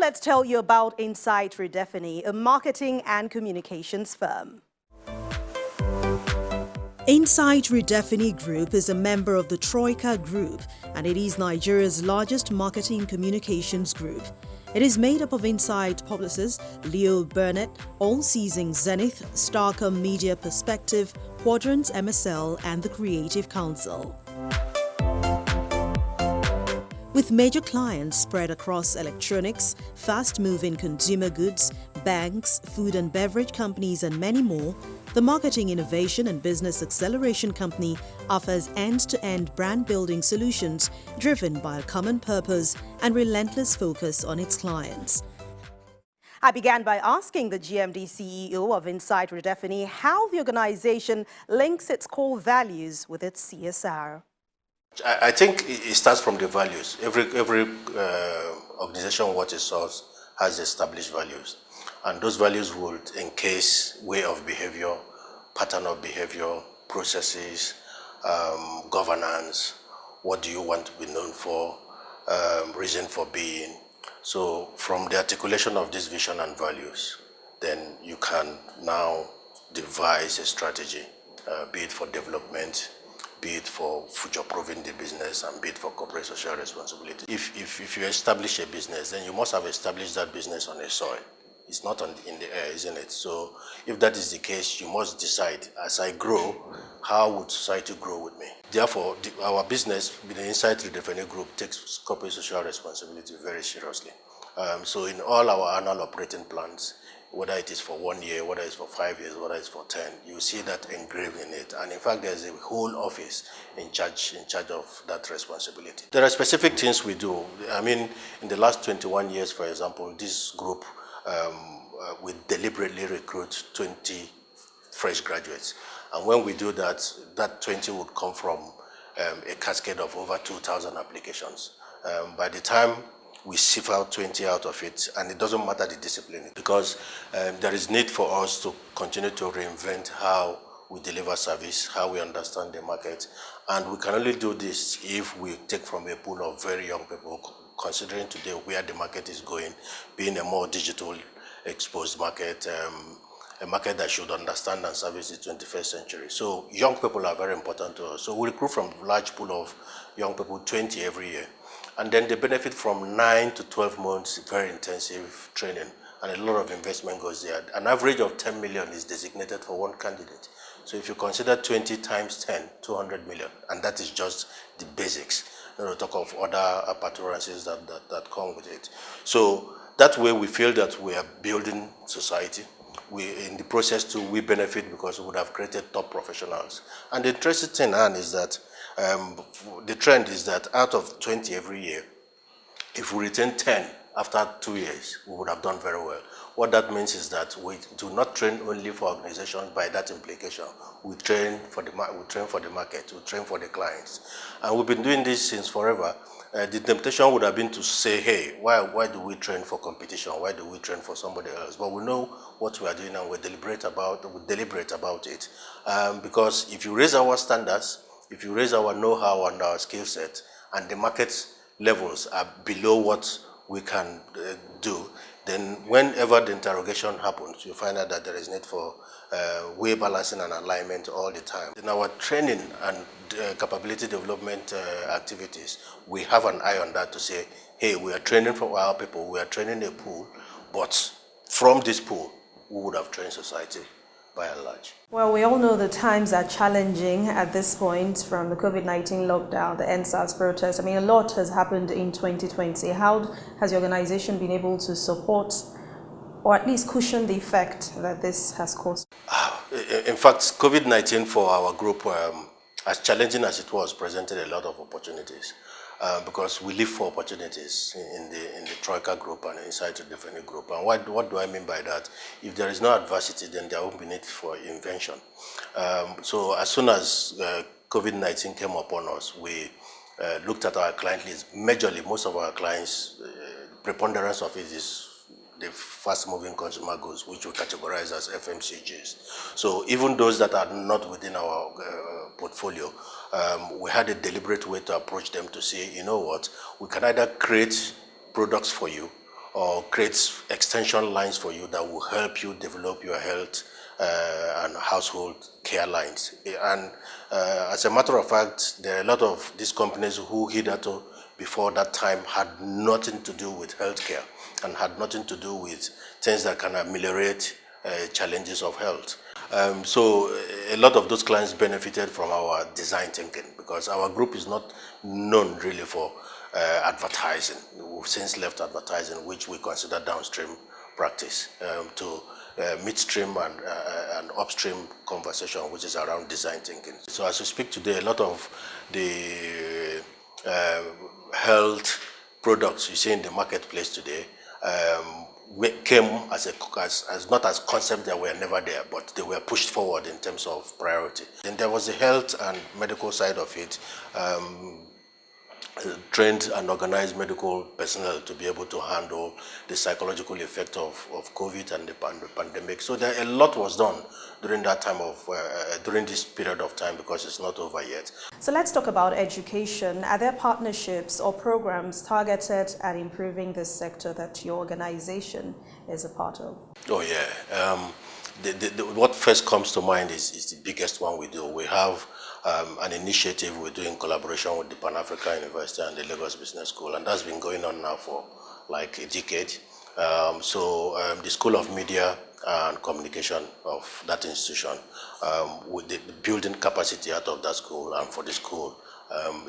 let's tell you about Insight Redefini, a marketing and communications firm. Insight Redefini Group is a member of the Troika Group, and it is Nigeria's largest marketing communications group. It is made up of Insight publicists Leo Burnett, All Seasons Zenith, Starcom Media Perspective, Quadrants MSL, and the Creative Council. With major clients spread across electronics, fast-moving consumer goods, banks, food and beverage companies, and many more, the Marketing Innovation and Business Acceleration Company offers end-to-end brand-building solutions driven by a common purpose and relentless focus on its clients. I began by asking the GMD CEO of Insight Redefini how the organization links its core values with its CSR. I think it starts from the values. Every organization, what it serves, has established values. And those values would encase way of behavior, pattern of behavior, processes, governance, what do you want to be known for, reason for being. So from the articulation of this vision and values, then you can now devise a strategy, be it for development, be it for future-proofing the business, and be it for corporate social responsibility. If you establish a business, then you must have established that business on a soil. It's not in the air, isn't it? So if that is the case, you must decide, as I grow, how would society grow with me? Therefore, our business, the Insight Redefini Group, takes corporate social responsibility very seriously. So in all our annual operating plans, whether it is for 1 year, whether it's for 5 years, whether it's for 10, you see that engraved in it. And in fact, there's a whole office in charge of that responsibility. There are specific things we do. I mean, in the last 21 years, for example, this group, we deliberately recruit 20 fresh graduates. And when we do that, that 20 would come from a cascade of over 2,000 applications. By the time we sift out 20 out of it, and it doesn't matter the discipline, because there is need for us to continue to reinvent how we deliver service, how we understand the market. And we can only do this if we take from a pool of very young people, considering today where the market is going, being a more digital exposed market, a market that should understand and service the 21st century. So young people are very important to us. So we recruit from a large pool of young people, 20 every year. And then they benefit from 9 to 12 months very intensive training, and a lot of investment goes there. An average of 10 million is designated for one candidate. So if you consider 20 times 10, 200 million, and that is just the basics. Talk of other appurtenances that come with it. So that way we feel that we are building society. In the process too, we benefit because we would have created top professionals. And the interesting thing, Anne, is that the trend is that out of 20 every year, if we retain 10 after 2 years, we would have done very well. What that means is that we do not train only for organizations by that implication. We train for the market, we train for the clients. And we've been doing this since forever. The temptation would have been to say, hey, why do we train for competition? Why do we train for somebody else? But we know what we are doing, and we deliberate about it. Because if you raise our standards, if you raise our know-how and our skill set, and the market levels are below what we can do, then whenever the interrogation happens, you find out that there is need for way balancing and alignment all the time. In our training and capability development activities, we have an eye on that to say, hey, we are training for our people, we are training a pool, but from this pool, we would have trained society by and large. Well, we all know the times are challenging at this point, from the COVID-19 lockdown, the NSAS protest. I mean, a lot has happened in 2020. How has the organization been able to support or at least cushion the effect that this has caused? In fact, COVID-19 for our group, as challenging as it was, presented a lot of opportunities. Because we live for opportunities in the Troika Group and Insight Redefini Group. And what do I mean by that? If there is no adversity, then there won't be need for invention. So as soon as COVID-19 came upon us, we looked at our client list. Majorly, most of our clients, preponderance of it is the fast-moving consumer goods, which we categorize as FMCGs. So even those that are not within our portfolio, we had a deliberate way to approach them to say, you know what, we can either create products for you, or create extension lines for you that will help you develop your health and household care lines. And as a matter of fact, there are a lot of these companies who hitherto before that time had nothing to do with healthcare and had nothing to do with things that can ameliorate challenges of health. So a lot of those clients benefited from our design thinking because our group is not known really for advertising. We've since left advertising, which we consider downstream practice, to midstream and upstream conversation, which is around design thinking. So as we speak today, a lot of the health products you see in the marketplace today came as not as concept that were never there, but they were pushed forward in terms of priority. Then there was the health and medical side of it. Trained and organized medical personnel to be able to handle the psychological effect of COVID and the pandemic. So a lot was done during that time during this period of time because it's not over yet. So let's talk about education. Are there partnerships or programs targeted at improving this sector that your organization is a part of? Oh yeah. What first comes to mind is the biggest one we do. We have an initiative we do in collaboration with the Pan-African University and the Lagos Business School, and that's been going on now for like a decade. The School of Media and Communication of that institution, with the building capacity out of that school and for the school,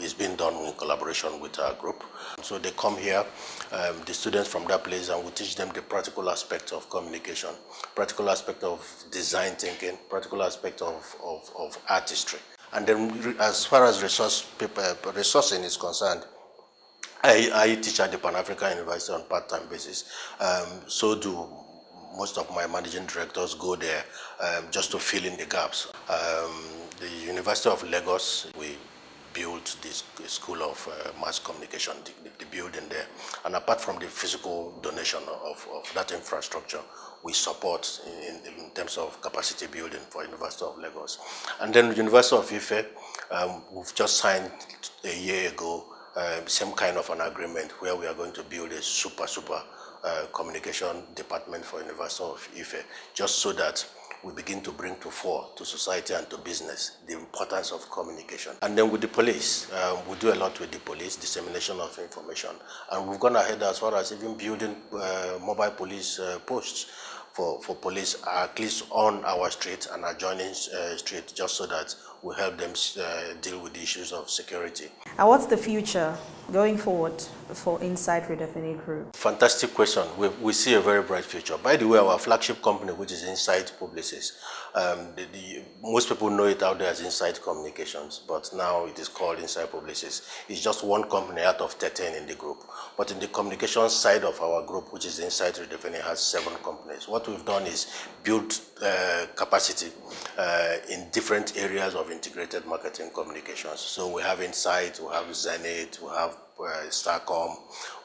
is being done in collaboration with our group. So they come here, the students from that place, and we teach them the practical aspect of communication, practical aspect of design thinking, practical aspect of artistry. And then as far as resourcing is concerned, I teach at the Pan-African University on part-time basis. So do most of my managing directors go there just to fill in the gaps. The University of Lagos, we built this School of Mass Communication, the building there. And apart from the physical donation of that infrastructure, we support in terms of capacity building for University of Lagos. And then University of Ife, we've just signed a year ago same kind of an agreement where we are going to build a super communication department for University of Ife, just so that we begin to bring to fore to society and to business the importance of communication. And then with the police, we do a lot with the police, dissemination of information. And we've gone ahead as far as even building mobile police posts for police, at least on our street and adjoining street, just so that we help them deal with the issues of security. And what's the future going forward for Inside Redefini Group? Fantastic question. We see a very bright future. By the way, our flagship company, which is Inside Publicis, most people know it out there as Inside Communications, but now it is called Inside Publicis. It's just one company out of 13 in the group. But in the communications side of our group, which is Inside Redefini, has 7 companies. What we've done is build capacity in different areas of integrated marketing communications. So we have Insight, we have Zenith, we have Starcom,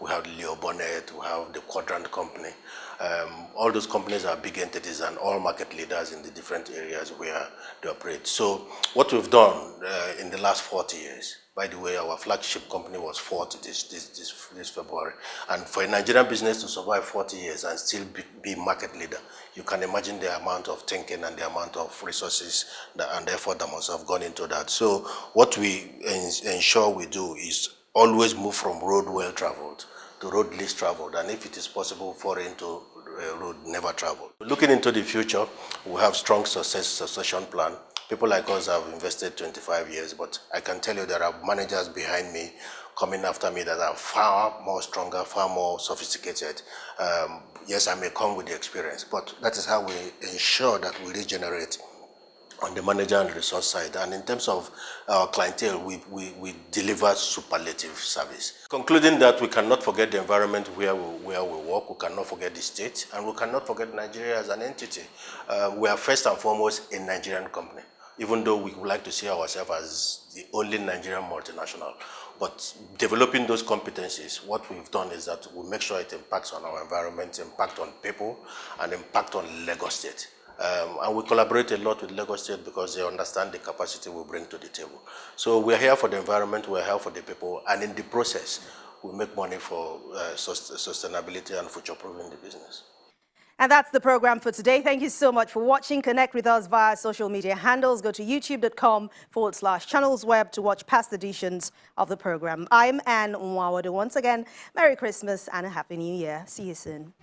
we have Leo Bonnet, we have the Quadrant Company. All those companies are big entities and all market leaders in the different areas where they operate. So what we've done in the last 40 years, by the way, our flagship company was 40 this February. And for a Nigerian business to survive 40 years and still be market leader, you can imagine the amount of thinking and the amount of resources and effort that must have gone into that. So what we ensure we do is always move from road well traveled to road least traveled, and if it is possible, foreign to road never traveled. Looking into the future, we have strong succession plan. People like us have invested 25 years, but I can tell you there are managers behind me coming after me that are far more stronger, far more sophisticated. Yes, I may come with the experience, but that is how we ensure that we regenerate on the manager and resource side. And in terms of our clientele, we deliver superlative service. Concluding that, we cannot forget the environment where we work, we cannot forget the state, and we cannot forget Nigeria as an entity. We are first and foremost a Nigerian company, even though we would like to see ourselves as the only Nigerian multinational. But developing those competencies, what we've done is that we make sure it impacts on our environment, impact on people, and impact on Lagos State. And we collaborate a lot with Lagos State because they understand the capacity we bring to the table. So we're here for the environment, we're here for the people, and in the process, we make money for sustainability and future-proofing the business. And that's the program for today. Thank you so much for watching. Connect with us via social media handles. Go to youtube.com/channelsweb to watch past editions of the program. I'm Anne Nwawadu. Once again, Merry Christmas and a Happy New Year. See you soon.